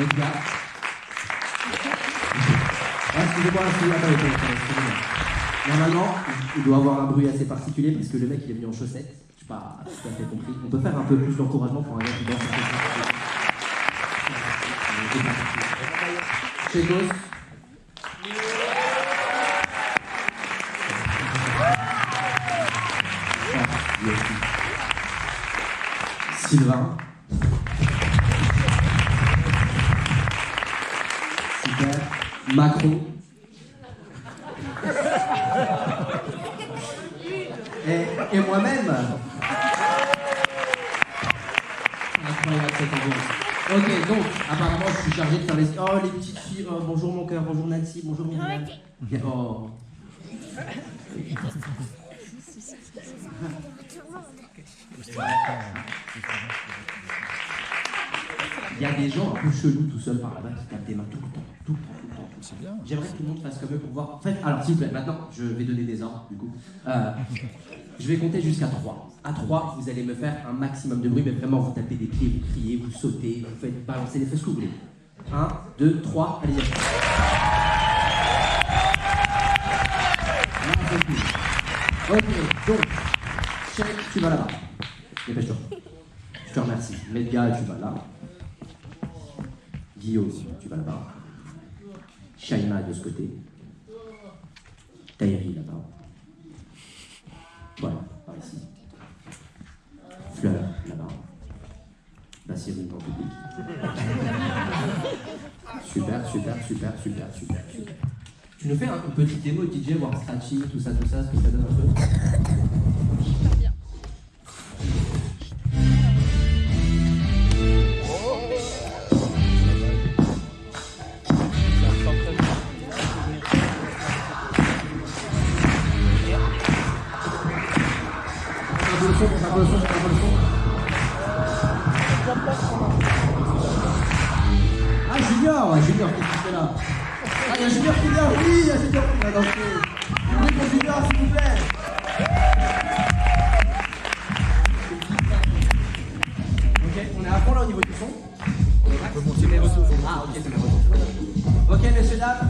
Medga. Excusez-moi, excusez-moi. Normalement, il doit avoir un bruit assez particulier parce que le mec il est venu en chaussettes. Je sais pas tout à fait compris. On peut faire un peu plus d'encouragement pour un gars qui danse en chaussettes. Chekos. Sylvain. Super. Macron. Et moi-même. Incroyable cette ambiance. Ok, donc, apparemment, je suis chargé de faire les... Oh, les petites filles. Oh, bonjour mon cœur, bonjour Nancy, bonjour Myriam. Oh. Il y a des gens un peu chelous tout seuls par là-bas qui tapent des mains tout le temps. C'est bien. J'aimerais que tout le monde fasse comme eux pour voir. En fait, alors s'il vous plaît, maintenant, je vais donner des ordres du coup. Je vais compter jusqu'à 3. À 3, vous allez me faire un maximum de bruit, mais vraiment vous tapez des pieds, vous criez, vous sautez, vous faites balancer les fesses que vous voulez. 1, 2, 3, allez-y. Ok, donc, Cheikh, tu vas là-bas. Dépêche-toi. Je te remercie. Medga, tu vas là. Guillaume, tu vas là-bas. Shaima de ce côté. Tahiri là-bas. Voilà, par ici. Fleur là-bas. Bassirine en public. Super. Tu nous fais une petite démo DJ, voir scratching, tout ça, ce que ça donne un peu. Ah, Junior, qu'est-ce que tu fais là? Ah, il y a Junior qui vient, oui, il y a Junior qui vient danser. Oui, pour Junior, s'il vous plaît. Ok, on est à fond là au niveau du son. On peut monter les retours. Ah, ok, c'est les retours. Ok, messieurs, dames,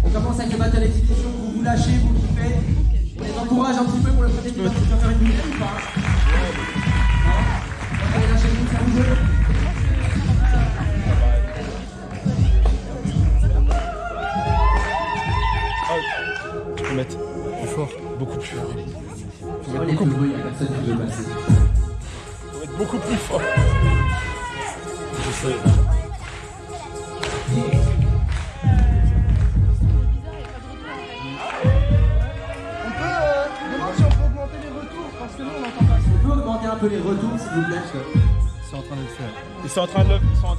on commence avec le battle exhibition. Vous vous lâchez, vous kiffez. On les encourage un petit peu pour le premier épisode. Tu vas faire une minute ou pas? Allez, lâchez-vous, ça vous joue. Faut mettre plus fort, beaucoup plus fort. Faut mettre beaucoup plus fort, il y a personne qui veut passer. Faut mettre beaucoup plus fort. Je sais. Demande si on peut augmenter les retours parce que nous on n'entend pas. On peut augmenter un peu les retours s'il vous plaît. C'est en train de le faire. Ils sont en train de le faire.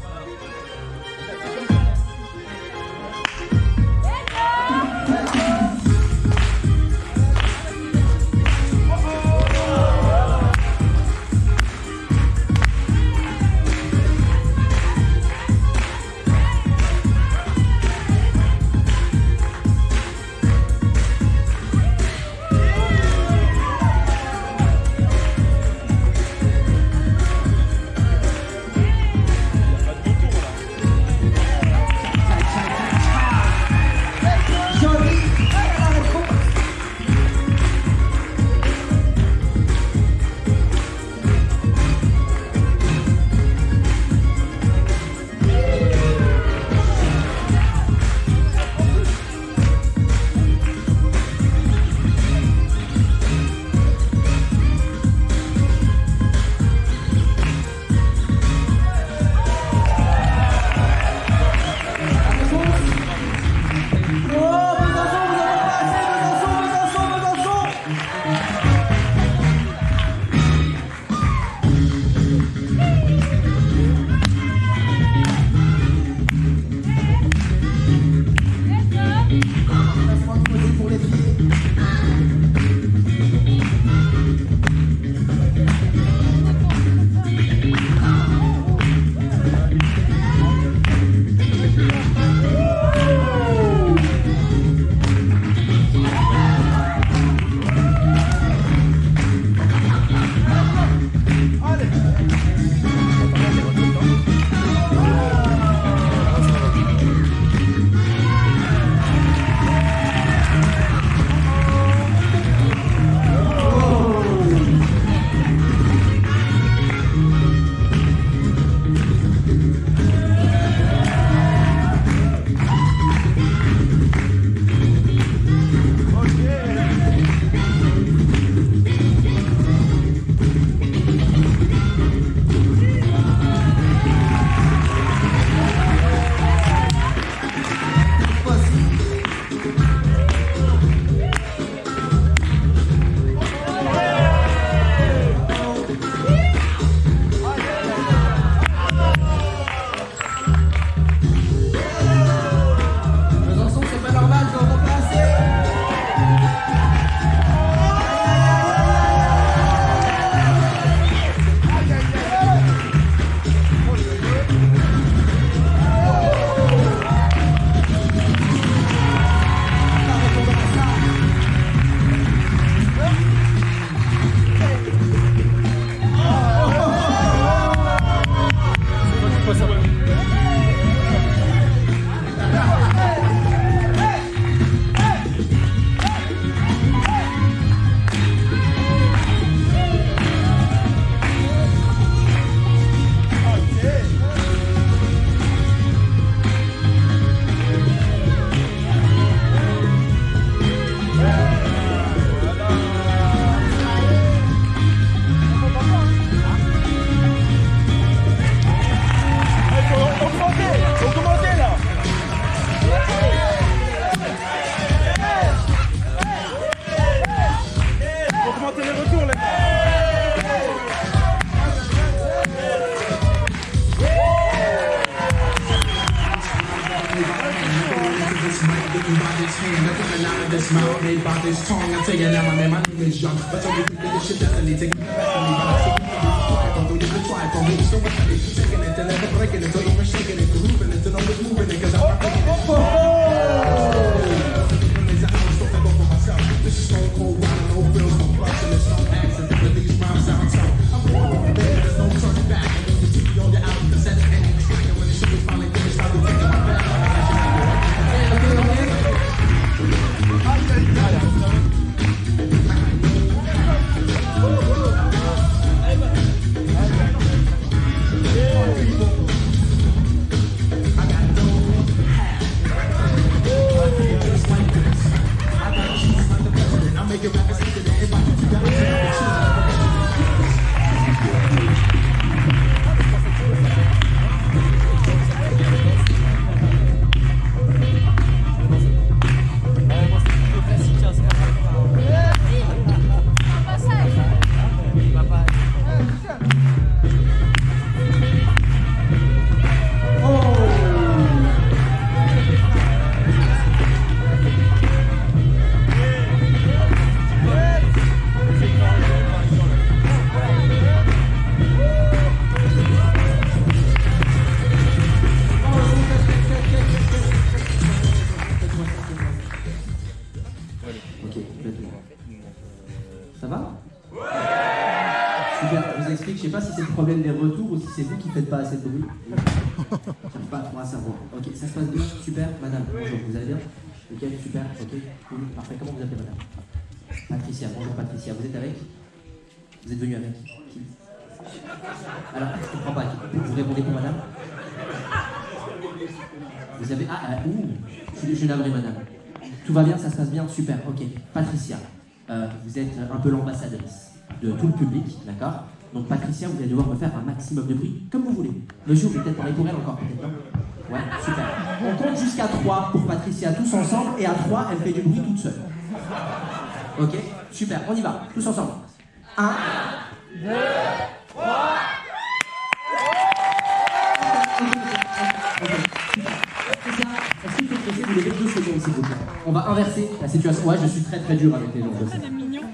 chain, nothing but out of this mouth, made by this tongue. I tell you now, my man, my name is young, but so we can do this shit definitely taking the best of me. But I see you do the try from me, so much I keep taking it, to never breaking it, or even shaking it, to moving it, to know it's moving it, cause I'm breaking it. This is stone cold wine, no bills, no plus, and there's no accident with these rhymes sound so. I'm born, there's no turning back, and when you see me on your album, cassette, and you track, and when the show is finally finished, I'll be taking my back. Ça va? Super, je vous explique, je sais pas si c'est le problème des retours ou si c'est vous qui faites pas assez de bruit. J'arrive pas trop à savoir. Ok, ça se passe bien, super, madame, bonjour, vous allez bien? Ok, super, ok, cool, parfait, comment vous appelez madame? Patricia, bonjour Patricia, vous êtes avec? Vous êtes venu avec qui? Alors, je comprends pas, vous répondez pour madame? Vous avez... je suis navré madame. Tout va bien, ça se passe bien, super, ok. Patricia, vous êtes un peu l'ambassadrice de tout le public, d'accord? Donc Patricia, vous allez devoir me faire un maximum de bruit, comme vous voulez. Monsieur, vous allez peut-être parler pour elle encore, peut-être, non? Ouais, super. On compte jusqu'à 3 pour Patricia, tous ensemble, et à 3, elle fait du bruit toute seule. Ok? Super, on y va, tous ensemble. 1, 2, 3... Est-ce qu'il faut que vous levez 2 secondes, s'il vous plaît? On va inverser la situation. Ouais, je suis très très dur avec les gens.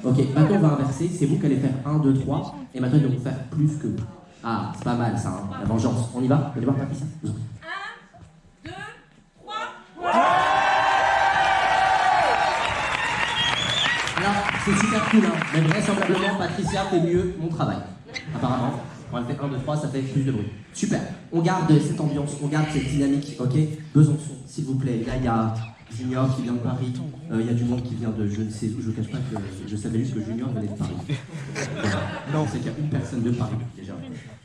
Ok, maintenant on va inverser. C'est vous qui allez faire 1, 2, 3. Et maintenant ils vont faire plus que vous. Ah, c'est pas mal ça, hein, la vengeance. On y va? Vous allez voir Patricia? 1, 2, 3. Alors, c'est super cool, hein. Mais vraisemblablement, Patricia fait mieux mon travail. Apparemment. On va le faire 1, 2, 3, ça fait plus de bruit. Super. On garde cette ambiance, on garde cette dynamique, ok? Besançon, s'il vous plaît. Là, il y a Junior qui vient de Paris. Il y a du monde qui vient de je ne sais où. Je ne cache pas que je savais juste que Junior venait de Paris. Non, c'est qu'il y a une personne de Paris, déjà.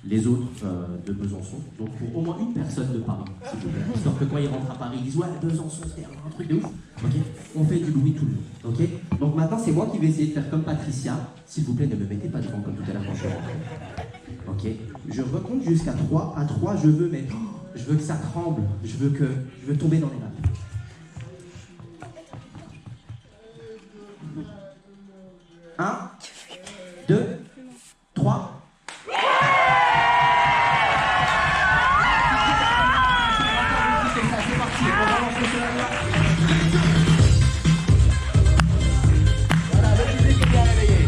Les autres de Besançon. Donc, pour au moins une personne de Paris, s'il vous plaît. Histoire que quand ils rentrent à Paris, ils disent ouais, Besançon, c'est un truc de ouf. Ok? On fait du bruit tout le monde. Ok? Donc, maintenant, c'est moi qui vais essayer de faire comme Patricia. S'il vous plaît, ne me mettez pas devant comme tout à l'heure quand je rentre. Ok, je recompte jusqu'à 3. À 3, je veux que ça tremble. Je veux tomber dans les mains. 1, 2, 3. C'est parti, on va lancer cela. Voilà, le public est bien réveillé.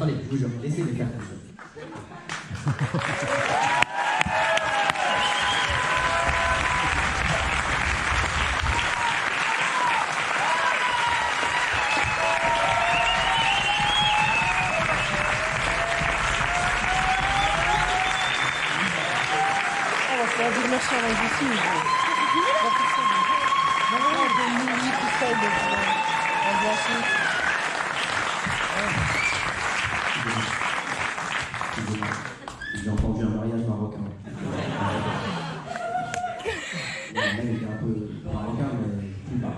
attendez, je vous jure, laissez les faire tout seul. On va faire des machins avec des signes. J'ai entendu un mariage marocain. Le mec était un peu marocain, mais plus bas.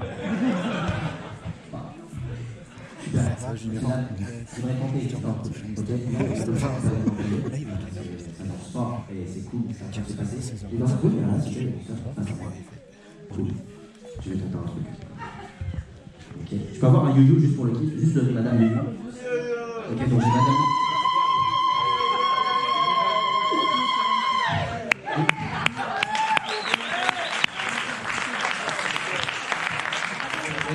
Super. Je voudrais tenter tout un peu. Ok. Ça marche fort et c'est cool, ça va se passer. Et dans ce coup, il y a un sujet, cool. Je vais tenter un truc. Ok. Je peux avoir un yo-yo juste pour le kiff, juste madame yo-yo. Ok, donc j'ai madame.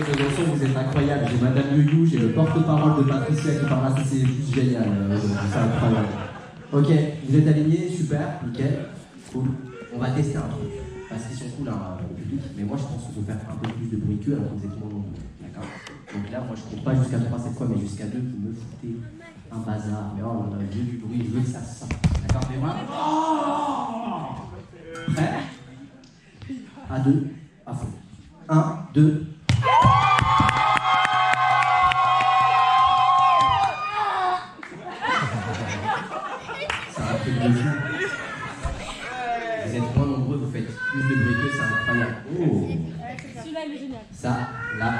De toute vous êtes incroyable. J'ai madame yo-yo, j'ai le porte-parole de Patricia qui parle là, c'est juste génial. C'est incroyable. Ok, vous êtes alignés, super, nickel, cool. On va tester un truc. Parce qu'ils sont cool hein, au public, mais moi je pense qu'il faut faire un peu plus de bruit qu'eux alors que vous êtes tout le monde. D'accord. Donc là, moi je compte pas jusqu'à 3 cette fois, mais jusqu'à 2 pour me fouter un bazar. Mais oh, on a vu du bruit, je veux que ça sorte. D'accord, mais moi. Oh prêt. À 2, à fond. 1, 2. Ça a fait de fou. Vous êtes moins nombreux, vous faites plus de bruit que ça, incroyable. Oh. Celui-là, il est génial. Ça, là,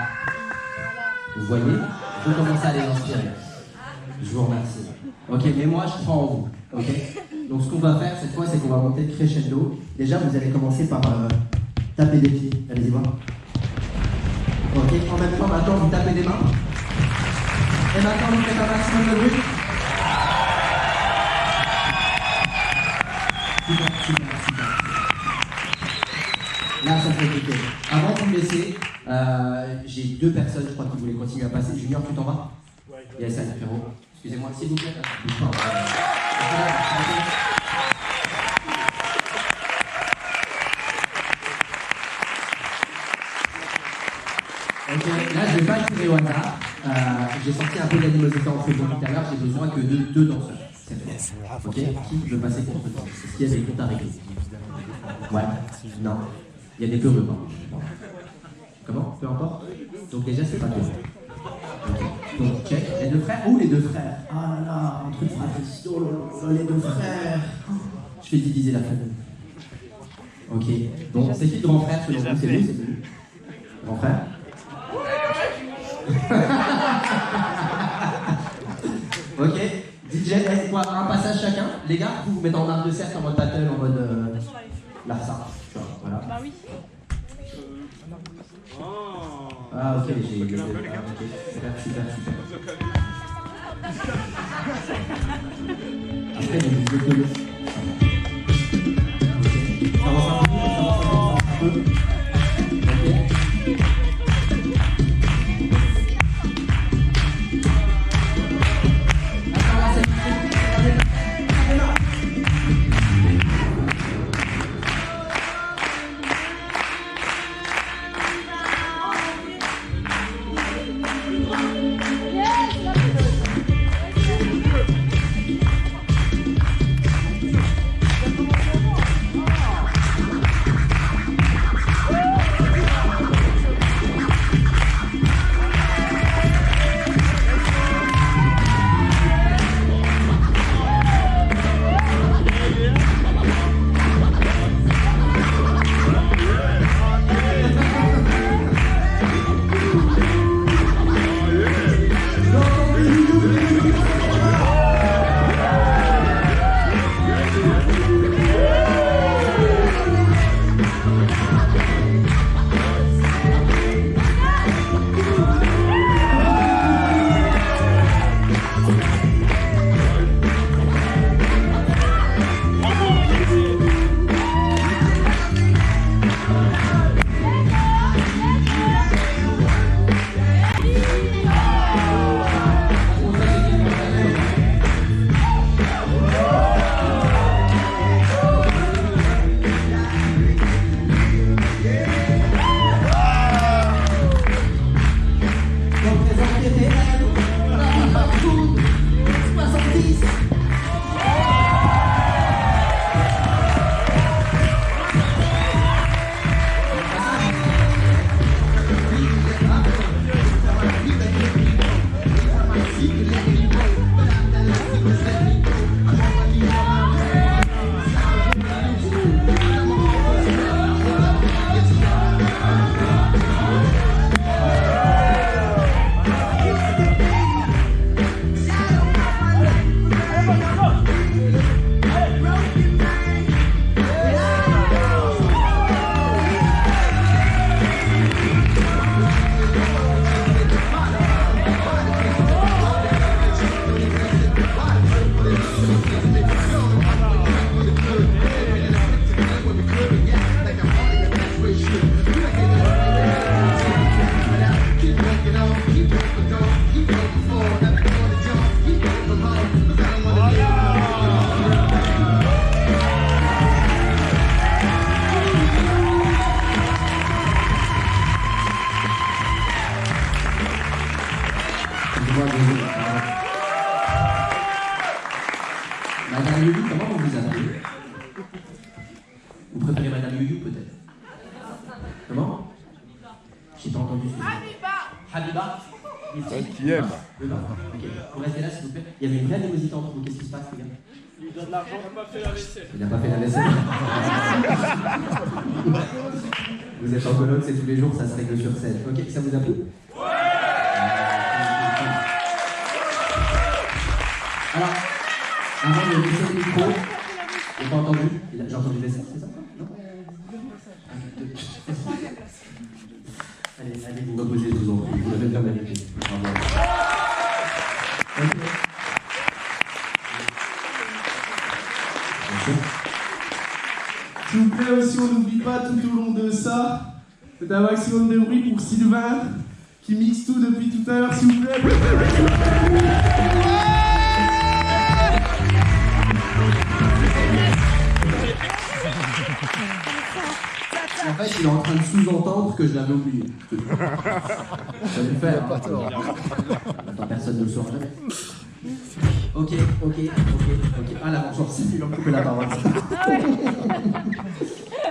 vous voyez, je commence à les inspirer. Je vous remercie. Ok, mais moi, je crois en vous. Ok. Donc, ce qu'on va faire cette fois, c'est qu'on va monter crescendo. Déjà, vous allez commencer par taper des pieds. Allez-y voir. Ok. En même temps, maintenant, vous tapez des mains. Et maintenant, vous faites un maximum de bruit. Super, super, super. Là, ça fait compliqué. Avant de vous laisser, j'ai 2 personnes, je crois, qui voulaient continuer à passer. Junior, tu t'en vas? Ouais. Yes, allez, frérot. Excusez-moi, s'il vous plaît. Ok, là, je vais pas tirer au hasard. J'ai senti un peu d'animosité entre vous tout à l'heure. J'ai besoin que de 2 danseurs. Ok, qui veut passer contre toi? Est-ce qu'il y a des comptes à régler? Ouais, non. Il y a des peureux, pardon. Comment? Peu importe. Donc déjà, c'est pas toi. Ok. Donc, check. Les 2 frères. Où les 2 frères? Ah là là, un truc fratricide. Oh là là, les 2 frères. Je vais diviser la famille. Ok. Donc, c'est qui le grand frère selon vous? C'est lui, c'est lui. Grand frère? Ok. DJ, quoi, un passage chacun. Les gars, vous vous mettez en arc de cercle, en mode battle, en mode Larsa. Voilà. Bah oui. Ah ok, j'ai... ok, super, super, super. Après, vous êtes de l'eau. Ça avance un peu, Ok. Attends, là, c'est... Madame Youyou, comment vous vous appelez? Vous préférez Madame Youyou peut-être? Comment? J'ai pas entendu ce que Habiba. Qui aime. Ok, vous restez là s'il vous plaît. Il y avait une vraie animosité entre vous, qu'est-ce qui se passe les gars? Il lui donne de l'argent. Il n'a pas fait la vaisselle. Il n'a pas fait la vaisselle. Vous êtes en colloque, c'est tous les jours, ça se règle sur scène. Ok, ça vous a plu? Alors, avant de laisser le micro, j'ai pas entendu. J'ai entendu vaisselle, c'est ça? Non? Allez, vous reposez, je vous en prie. Vous l'avez bien mérité. Bravo. Ok. S'il vous plaît aussi, on n'oublie pas tout au long de ça c'est un maximum de bruit pour Sylvain qui mixe tout depuis tout à l'heure, s'il vous plaît. En fait, il est en train de sous-entendre que je l'avais oublié. Ça va le faire. Attends, personne ne le saura jamais. Ok. Ah, la vengeance, il va me couper la parole.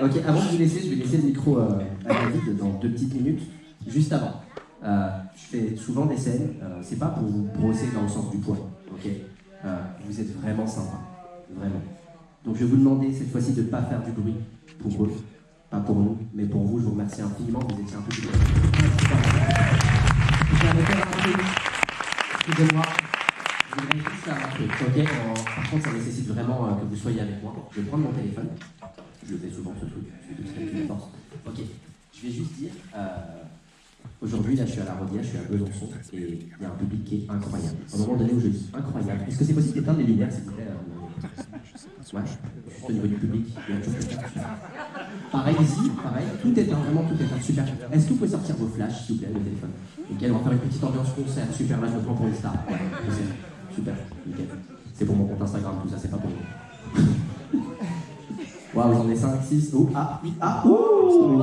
Ok, avant de vous laisser, je vais laisser le micro à David dans 2 petites minutes. Juste avant, je fais souvent des scènes, c'est pas pour vous brosser dans le sens du poil, ok? Vous êtes vraiment sympa, vraiment. Donc je vais vous demander cette fois-ci de ne pas faire du bruit pour eux, pas pour nous, mais pour vous. Je vous remercie infiniment, vous étiez un peu plus loin. Je vais arrêter un peu, excusez-moi. Je voudrais juste faire un truc, ok? Par contre, ça nécessite vraiment que vous soyez avec moi. Je vais prendre mon téléphone. Je le fais souvent ce truc, je fais de force. Ok, je vais juste dire, aujourd'hui là je suis à la Rodia, je suis à Besançon et il y a un public qui est incroyable. Au moment donné où je dis incroyable, est-ce que c'est possible d'éteindre les lumières s'il vous plaît? Ouais, juste au niveau du public, il y a toujours quelqu'un. Pareil ici, pareil, tout est vraiment tout est super. Est-ce que vous pouvez sortir vos flashs s'il vous plaît, le téléphone? Nickel, on va faire une petite ambiance concert, super, là je me prends pour une star. Ouais, super, nickel. C'est pour mon compte Instagram, tout ça, c'est pas pour vous. Waouh, j'en ai 5, 6, oh, ah, 8, ah, ouh!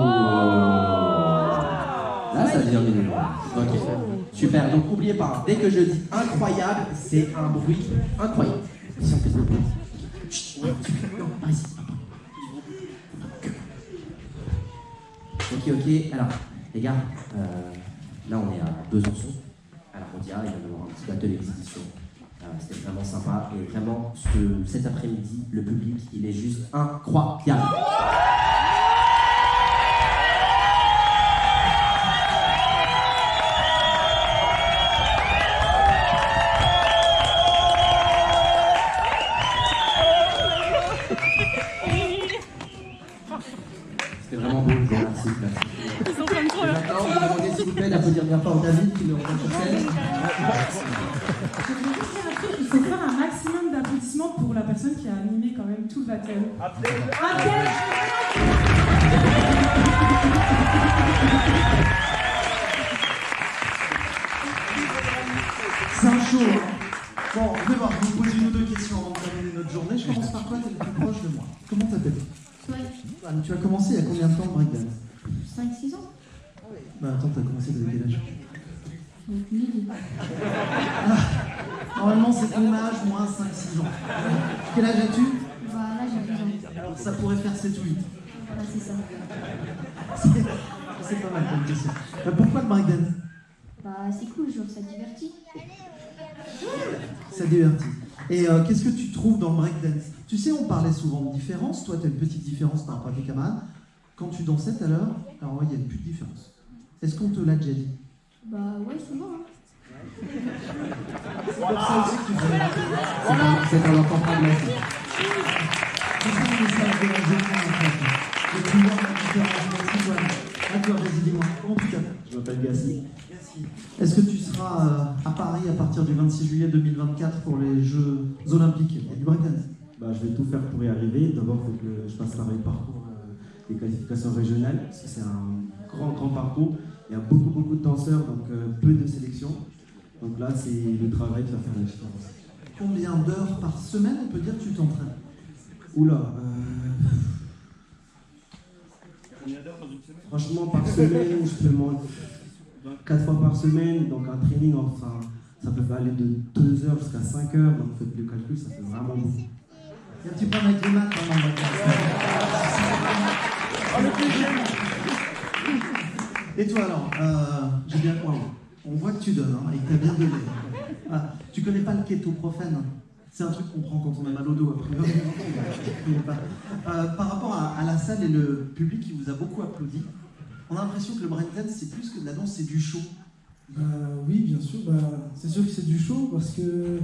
Là, ça devient mignon. Ok, super. Donc, n'oubliez pas, dès que je dis incroyable, c'est un bruit incroyable. Si on fait ce bruit. Chut, non, par ici. Ok. Alors, les gars, là, on est à Besançon, à la Rodia. Il va y avoir un petit battle d'exhibition. C'était vraiment sympa et vraiment cet après-midi, le public, il est juste incroyable. C'était vraiment beau, je vous remercie. Ils sont comme trop là. Maintenant, vous demandez s'il vous plaît d'applaudir bien fort David qui le rejoint sur scène. Il faut faire un maximum d'applaudissements pour la personne qui a animé quand même tout le battle. C'est un show. Bon, je vais voir, je vais vous poser une ou deux questions avant de terminer notre journée. Je commence par toi, t'es le plus proche de moi. Comment t'appelles? Tu as commencé il y a combien de temps le breakdance? 5-6 ans. Bah attends, t'as commencé de quel âge? Midi. Normalement c'est ton âge moins 5-6 ans. Quel âge as-tu? Bah là j'ai 12 ans. Alors ça pourrait faire 7 ou 8. Voilà, c'est ça. C'est pas mal comme question. Pourquoi le breakdance? Bah c'est cool, genre ça divertit. Ça divertit. Et qu'est-ce que tu trouves dans le breakdance? Tu sais, on parlait souvent de différence. Toi, tu as une petite différence par rapport à tes camarades. Quand tu dansais tout à l'heure, alors ouais, il y a une petite différence. Est-ce qu'on te l'a déjà dit? Bah ouais, souvent. Hein. C'est comme ça aussi que tu fais. C'est un enfant pragmatique. C'est ça le message de la journée, en fait. Le pouvoir de la différence. Merci, toi. À toi, vas-y, dis-moi. Comment tu t'appelles? Je m'appelle Gassi. Est-ce que tu seras à Paris à partir du 26 juillet 2024 pour les Jeux Olympiques? Il y a du breakdance. Bah, je vais tout faire pour y arriver. D'abord, il faut que je passe par le parcours des qualifications régionales, parce que c'est un grand parcours. Il y a beaucoup de danseurs, donc peu de sélection. Donc là, c'est le travail qui va faire la différence. Combien d'heures par semaine, on peut dire, tu t'entraînes? Oula, franchement, par semaine, je peux monter 4 fois par semaine, donc un training, enfin, ça peut aller de 2 heures jusqu'à 5 heures, donc faites le calcul, ça fait vraiment beaucoup. Il y a un petit problème avec les maths quand même. Et toi alors, j'ai bien compris. On voit que tu donnes, hein, et que tu as bien donné. Ah, tu connais pas le kétoprophène? C'est un truc qu'on prend quand on a mal au dos, a priori. Par rapport à la salle et le public qui vous a beaucoup applaudi, on a l'impression que le breakdance, c'est plus que de la danse, c'est du show. Oui, bien sûr. C'est sûr que c'est du show parce que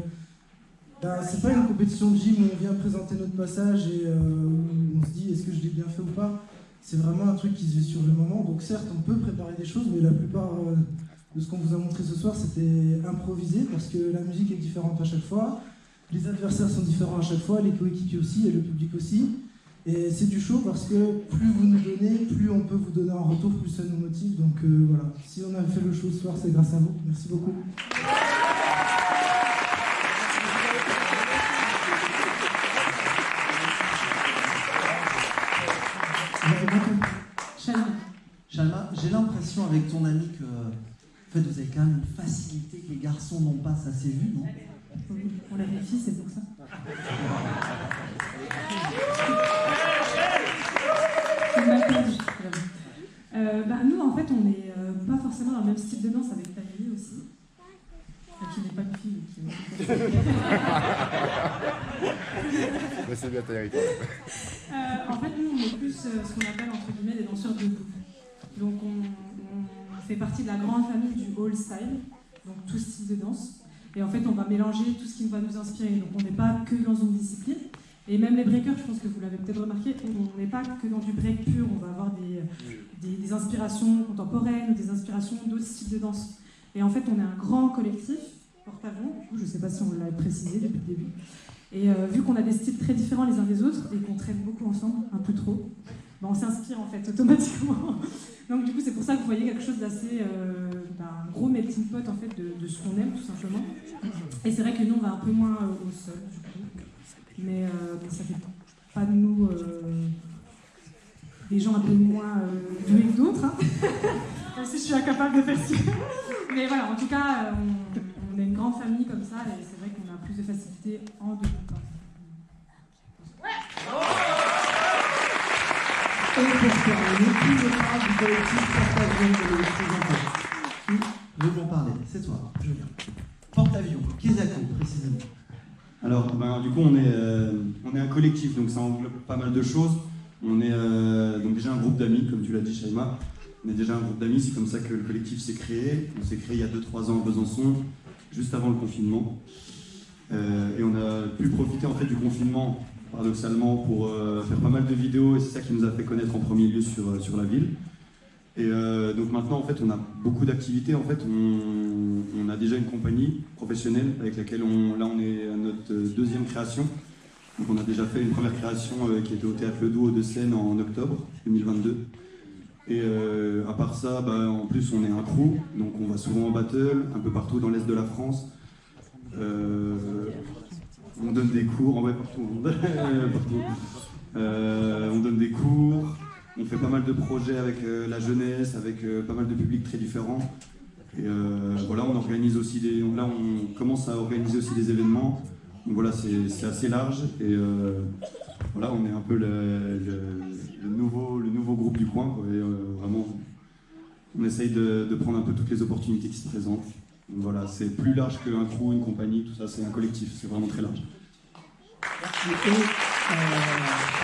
c'est pas une compétition de gym où on vient présenter notre passage et on se dit est-ce que je l'ai bien fait ou pas. C'est vraiment un truc qui se fait sur le moment. Donc certes, on peut préparer des choses, mais la plupart de ce qu'on vous a montré ce soir, c'était improvisé parce que la musique est différente à chaque fois. Les adversaires sont différents à chaque fois, les coéquipiers aussi et le public aussi. Et c'est du show parce que plus vous nous donnez, plus on peut vous donner en retour, plus ça nous motive. Donc voilà, si on a fait le show ce soir, c'est grâce à vous. Merci beaucoup. Chalma, j'ai l'impression avec ton ami que en fait, vous avez quand même une facilité que les garçons n'ont pas, ça s'est vu, non? Oui, on l'a fait, c'est pour ça. C'est mal perdu. Nous, en fait, on n'est pas forcément dans le même style de danse avec Taïli aussi. Qui n'est pas une fille. Mais c'est bien Taïli. En fait, nous, on est plus ce qu'on appelle entre guillemets des danseurs debout. Donc, on fait partie de la grande famille du all style, donc tout style de danse. Et en fait, on va mélanger tout ce qui va nous inspirer. Donc, on n'est pas que dans une discipline. Et même les breakers, je pense que vous l'avez peut-être remarqué, on n'est pas que dans du break pur. On va avoir des inspirations contemporaines ou des inspirations d'autres styles de danse. Et en fait, on est un grand collectif, porte-avions. Je ne sais pas si on l'a précisé depuis le début. Et vu qu'on a des styles très différents les uns des autres et qu'on traîne beaucoup ensemble, un peu trop, on s'inspire en fait automatiquement. Donc du coup, c'est pour ça que vous voyez quelque chose d'assez un gros melting pot en fait de ce qu'on aime tout simplement. Et c'est vrai que nous, on va un peu moins au sol du coup, mais ça fait pas de nous des gens un peu moins doués que d'autres. Hein. Même si je suis incapable de faire ça. Mais voilà, en tout cas, on est une grande famille comme ça et c'est vrai qu'on a plus de facilité en deux. Et pour terminer, qui me parle du collectif Porte-Avions de l'Exposition? Qui veut m'en parler? C'est toi, Julien. Porte-Avions, Kezako, précisément. Alors, du coup, on est un collectif, donc ça englobe pas mal de choses. On est donc déjà un groupe d'amis, comme tu l'as dit, Shaima. On est déjà un groupe d'amis, c'est comme ça que le collectif s'est créé. On s'est créé il y a 2-3 ans à Besançon, juste avant le confinement. Et on a pu profiter en fait du confinement, paradoxalement, pour faire pas mal de vidéos, et c'est ça qui nous a fait connaître en premier lieu sur la ville. Et donc maintenant, en fait, on a beaucoup d'activités. En fait, on a déjà une compagnie professionnelle avec laquelle on est à notre deuxième création. Donc on a déjà fait une première création qui était au Théâtre Le Doux de Seine en octobre 2022. Et à part ça, en plus on est un crew, donc on va souvent en battle, un peu partout dans l'Est de la France. On donne des cours, partout. On donne des cours, on fait pas mal de projets avec la jeunesse, avec pas mal de publics très différents. Et voilà, on organise aussi là on commence à organiser aussi des événements. Donc voilà, c'est assez large et voilà, on est un peu le nouveau groupe du coin, quoi, et vraiment on essaye de prendre un peu toutes les opportunités qui se présentent. Donc voilà, c'est plus large qu'un crew, une compagnie, tout ça, c'est un collectif, c'est vraiment très large. Il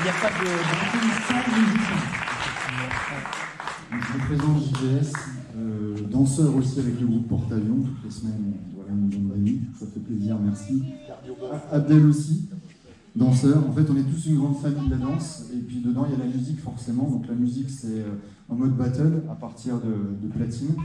n'y a pas de musicien. Je me présente JVS, danseur aussi avec le groupe Porte-Avions. Toutes les semaines, voilà une bande d'amis, ça fait plaisir, merci. Abdel aussi, danseur. En fait, on est tous une grande famille de la danse. Et puis dedans, il y a la musique forcément. Donc la musique, c'est en mode battle à partir de platine.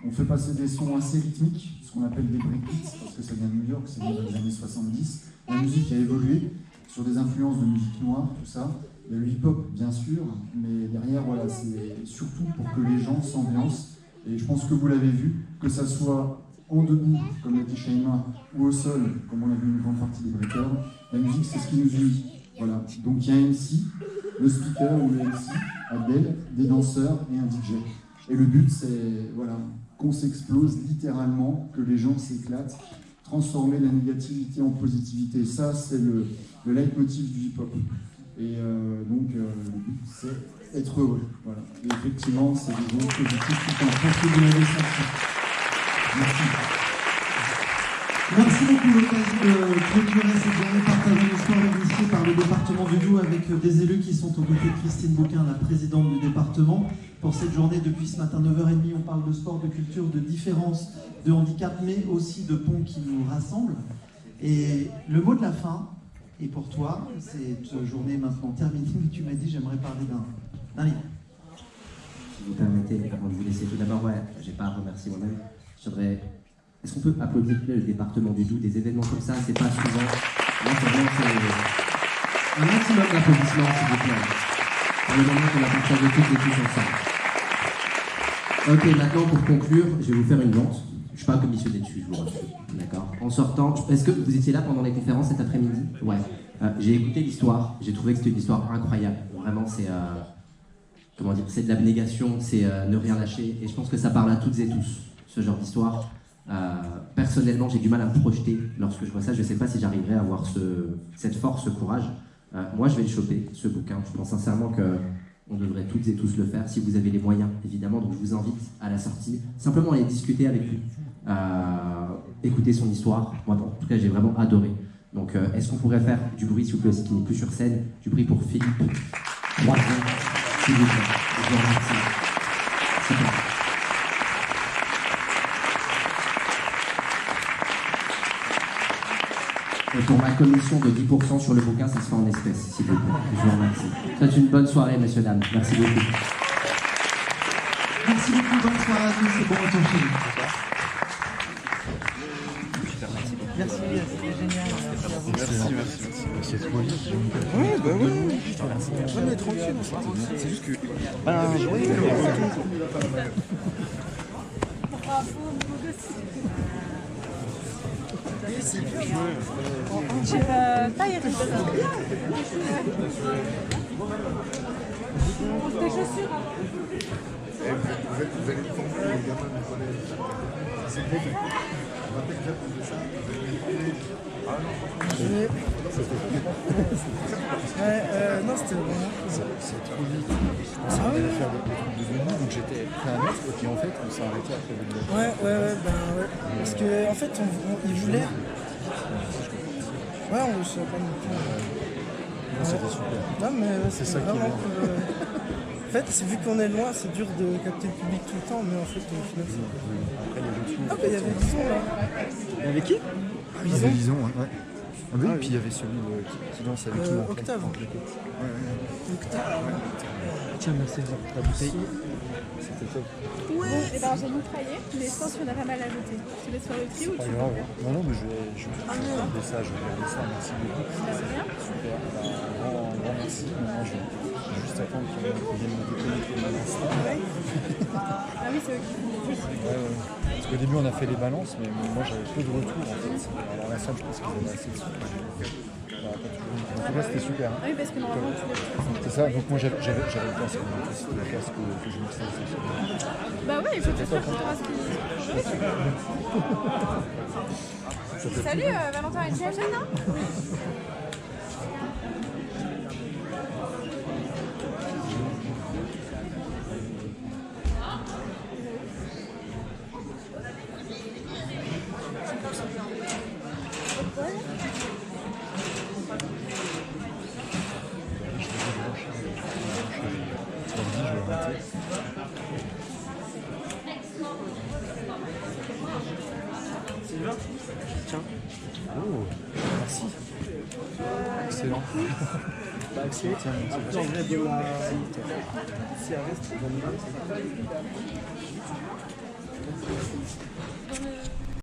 On fait passer des sons assez rythmiques, ce qu'on appelle des breakbeats, parce que ça vient de New York, c'est vient des années 70. La musique a évolué sur des influences de musique noire, tout ça. Il y a le hip-hop, bien sûr, mais derrière, voilà, c'est surtout pour que les gens s'ambiancent. Et je pense que vous l'avez vu, que ça soit en debout, comme l'a dit Shaima, ou au sol, comme on l'a vu une grande partie des breakers, la musique, c'est ce qui nous unit. Voilà. Donc il y a un MC, le speaker ou le MC, Abdel, des danseurs et un DJ. Et le but, c'est voilà, qu'on s'explose littéralement, que les gens s'éclatent, transformer la négativité en positivité. Ça, c'est le leitmotiv du hip-hop. Et donc, le but, c'est être heureux. Voilà. Et effectivement, c'est des ondes positives qui font penser de la senti. Merci. Merci beaucoup. L'occasion de clôturer cette journée partagée le sport initiée par le département du Doubs avec des élus qui sont aux côtés de Christine Bouquin, la présidente du département. Pour cette journée, depuis ce matin 9h30, on parle de sport, de culture, de différence, de handicap, mais aussi de ponts qui nous rassemblent. Et le mot de la fin, et pour toi, cette journée est maintenant terminée, mais tu m'as dit j'aimerais parler d'un livre. Si vous permettez, avant de vous laisser tout d'abord, j'ai pas à remercier moi-même. Est-ce qu'on peut applaudir le département du Doubs, des événements comme ça, c'est pas souvent. Là, c'est un maximum d'applaudissements, s'il vous plaît. Pour le moment qu'on a partagé toutes les tous ensemble. Ok, maintenant pour conclure, je vais vous faire une vente. Je ne suis pas commissionné dessus, je vous rassure. D'accord. En sortant, est-ce que vous étiez là pendant les conférences cet après-midi? Ouais. J'ai écouté l'histoire, j'ai trouvé que c'était une histoire incroyable. Vraiment, c'est comment dire, c'est de l'abnégation, c'est ne rien lâcher. Et je pense que ça parle à toutes et tous, ce genre d'histoire. Personnellement, j'ai du mal à me projeter lorsque je vois ça. Je ne sais pas si j'arriverai à avoir cette force, ce courage. Moi, je vais le choper, ce bouquin. Je pense sincèrement qu'on devrait toutes et tous le faire, si vous avez les moyens, évidemment. Donc, je vous invite à la sortie, simplement aller discuter avec lui, écouter son histoire. Moi, en tout cas, j'ai vraiment adoré. Donc, est-ce qu'on pourrait faire du bruit, s'il vous plaît, aussi qui n'est plus sur scène, du bruit pour Philippe Croizon, s'il vous plaît. Je vous remercie. Super. Et pour ma commission de 10% sur le bouquin, ça se fait en espèces, s'il vous plaît. Je vous remercie. C'est une bonne soirée, messieurs, dames. Merci beaucoup. Merci beaucoup, bonne soirée à tous et bon retour chez nous. Merci, c'était génial. Merci. Ouais, bah ouais. Ouais, mais tranquille, c'est juste que. J'ai pas taille. Des chaussures. Vous allez comprendre les gamins du collège. C'est bon. On va peut-être faire plus de ça. Non, c'était vraiment. C'est trop vite. Je pensais qu'on allait faire le truc de demain, donc j'étais prêt à mettre, et puis en fait, on s'est arrêté après le début. Ouais. Parce que, en fait, il voulait. Ouais, on ne sait pas non plus. C'était super. Non, mais c'est ça qui est vraiment. En fait, vu qu'on est loin, c'est dur de capter le public tout le temps, mais en fait, au final, c'est. Après, il y avait tout. Ah, il y avait Lison là. Il y avait qui? Il y avait Lison, ouais. Ah oui, puis il y avait celui qui danse avec qui Octave. Octave. Tiens, merci pour ta bouteille. C'était top. Ouais, et ben j'ai mitraillé, mais je pense qu'on a pas mal ajouté. Tu laisses faire le tri ou tu. Pas grave. Non, mais je vais regarder ça, merci beaucoup. C'est bien. Super, grand merci. Maintenant, je vais juste attendre qu'ils viennent me déconnecter de mon Insta. Ah oui, c'est eux qui font. Ouais. Parce qu'au début, on a fait les balances, mais moi j'avais peu de retours en fait. Alors la salle, je pense qu'ils avaient assez de sous. En tout cas, c'était super. Ah oui, parce que normalement, tu les. C'est ça, donc moi j'avais pensé que c'était le casque que je mixais. Bah ouais, il faut être sûr qu'on verra ce qu'il. Salut Valentin, et tu as chaîne, hein? Tiens. Oh, merci. Excellent. Bah, excellent. Tiens, si elle reste,